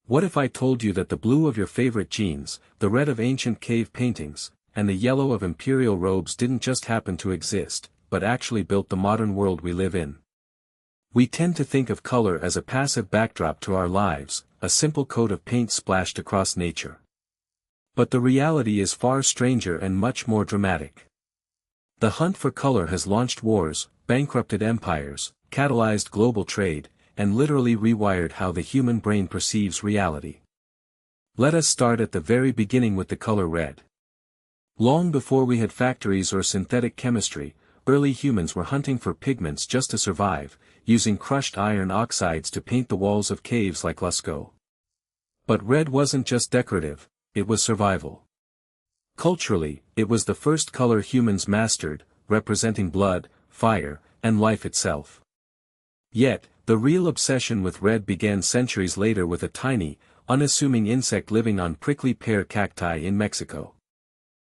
What if I told you that the blue of your favorite jeans, the red of ancient cave paintings, and the yellow of imperial robes didn't just happen to exist, but actually built the modern world we live in? We tend to think of color as a passive backdrop to our lives, a simple coat of paint splashed across nature. But the reality is far stranger and much more dramatic. The hunt for color has launched wars, bankrupted empires, catalyzed global trade, and literally rewired how the human brain perceives reality. Let us start at the very beginning with the color red. Long before we had factories or synthetic chemistry, early humans were hunting for pigments just to survive, using crushed iron oxides to paint the walls of caves like Lascaux. But red wasn't just decorative, it was survival. Culturally, it was the first color humans mastered, representing blood, fire, and life itself. Yet, the real obsession with red began centuries later with a tiny, unassuming insect living on prickly pear cacti in Mexico.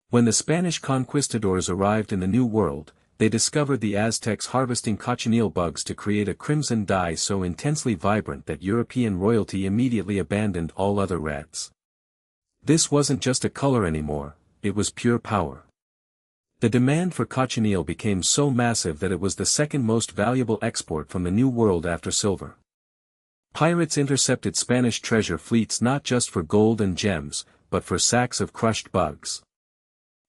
When the Spanish conquistadors arrived in the New World, they discovered the Aztecs harvesting cochineal bugs to create a crimson dye so intensely vibrant that European royalty immediately abandoned all other reds. This wasn't just a color anymore, it was pure power. The demand for cochineal became so massive that it was the second most valuable export from the New World after silver. Pirates intercepted Spanish treasure fleets not just for gold and gems, but for sacks of crushed bugs.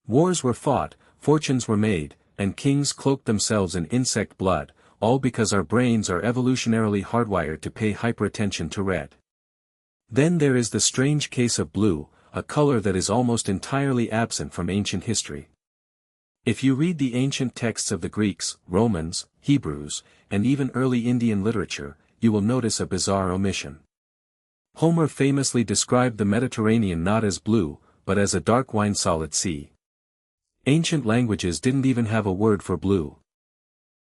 Wars were fought, fortunes were made, and kings cloaked themselves in insect blood, all because our brains are evolutionarily hardwired to pay hyperattention to red. Then there is the strange case of blue, a color that is almost entirely absent from ancient history. If you read the ancient texts of the Greeks, Romans, Hebrews, and even early Indian literature, you will notice a bizarre omission. Homer famously described the Mediterranean not as blue, but as a dark wine-solid sea. Ancient languages didn't even have a word for blue.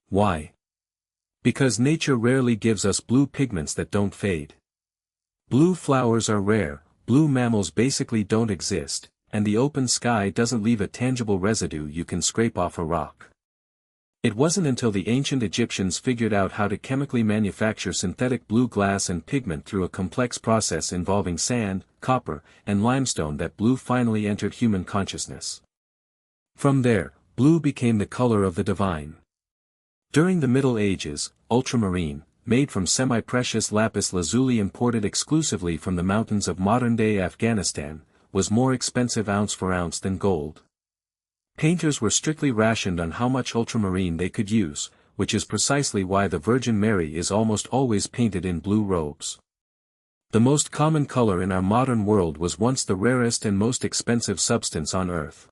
Why? Because nature rarely gives us blue pigments that don't fade. Blue flowers are rare, blue mammals basically don't exist, and the open sky doesn't leave a tangible residue you can scrape off a rock. It wasn't until the ancient Egyptians figured out how to chemically manufacture synthetic blue glass and pigment through a complex process involving sand, copper, and limestone that blue finally entered human consciousness. From there, blue became the color of the divine. During the Middle Ages, ultramarine, made from semi-precious lapis lazuli imported exclusively from the mountains of modern-day Afghanistan, was more expensive ounce for ounce than gold. Painters were strictly rationed on how much ultramarine they could use, which is precisely why the Virgin Mary is almost always painted in blue robes. The most common color in our modern world was once the rarest and most expensive substance on Earth.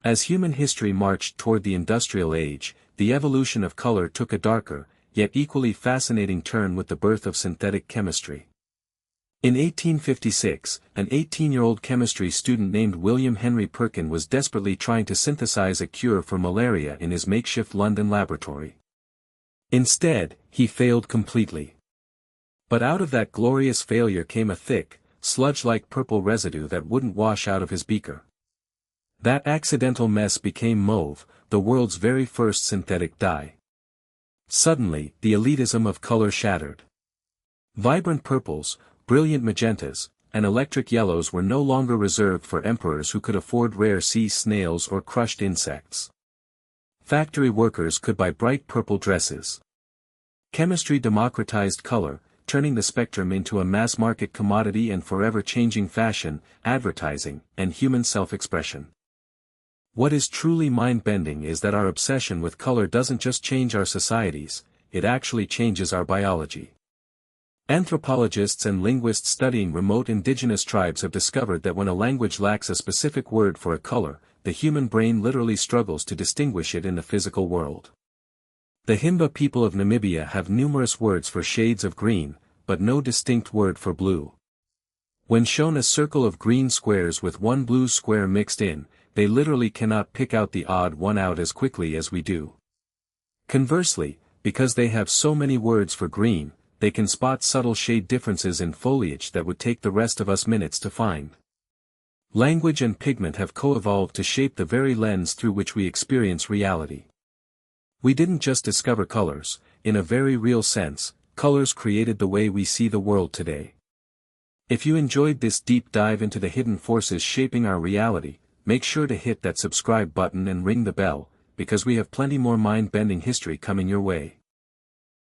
As human history marched toward the Industrial Age, the evolution of color took a darker, yet equally fascinating turn with the birth of synthetic chemistry. In 1856, an 18-year-old chemistry student named William Henry Perkin was desperately trying to synthesize a cure for malaria in his makeshift London laboratory. Instead, he failed completely. But out of that glorious failure came a thick, sludge-like purple residue that wouldn't wash out of his beaker. That accidental mess became mauve, the world's very first synthetic dye. Suddenly, the elitism of color shattered. Vibrant purples, brilliant magentas, and electric yellows were no longer reserved for emperors who could afford rare sea snails or crushed insects. Factory workers could buy bright purple dresses. Chemistry democratized color, turning the spectrum into a mass-market commodity and forever-changing fashion, advertising, and human self-expression. What is truly mind-bending is that our obsession with color doesn't just change our societies, it actually changes our biology. Anthropologists and linguists studying remote indigenous tribes have discovered that when a language lacks a specific word for a color, the human brain literally struggles to distinguish it in the physical world. The Himba people of Namibia have numerous words for shades of green, but no distinct word for blue. When shown a circle of green squares with one blue square mixed in, they literally cannot pick out the odd one out as quickly as we do. Conversely, because they have so many words for green, they can spot subtle shade differences in foliage that would take the rest of us minutes to find. Language and pigment have co-evolved to shape the very lens through which we experience reality. We didn't just discover colors, in a very real sense, colors created the way we see the world today. If you enjoyed this deep dive into the hidden forces shaping our reality, make sure to hit that subscribe button and ring the bell, because we have plenty more mind-bending history coming your way.